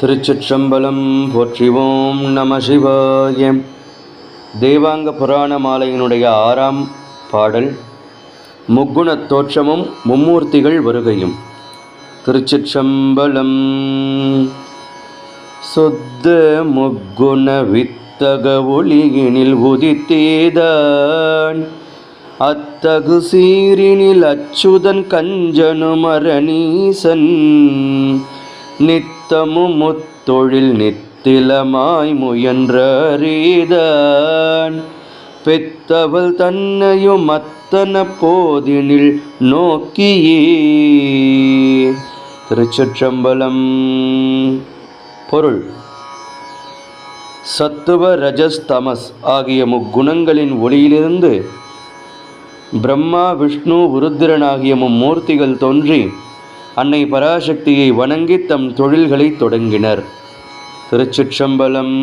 திருச்சிற்றம்பலம். போற்றிவோம் நம சிவாய. தேவாங்க புராண மாலையினுடைய 6ஆம் பாடல். முக்குணத் தோற்றமும் மும்மூர்த்திகள் வருகையும். திருச்சிற்றம்பலம். சொத்த முக்குண வித்தக ஒளியினில் உதித்தேதான் அத்தகு சீரினில் அச்சுதன் கஞ்சனும் அரணீசன் நித்தமும் முத்தொழில் நித்திலமாய் முயன்றறிதான் பெத்தவள் தன்னையும் அத்தன போதினில் நோக்கியே. திருச்சிற்றம்பலம். பொருள்: சத்துவ ரஜஸ் தமஸ் ஆகிய முக்குணங்களின் ஒளியிலிருந்து பிரம்மா விஷ்ணு உருத்திரன் ஆகிய மும்மூர்த்திகள் தோன்றி அன்னை பராசக்தியை வணங்கி தம் தொழில்களை தொடங்கினர். திருச்சிற்றம்பலம்.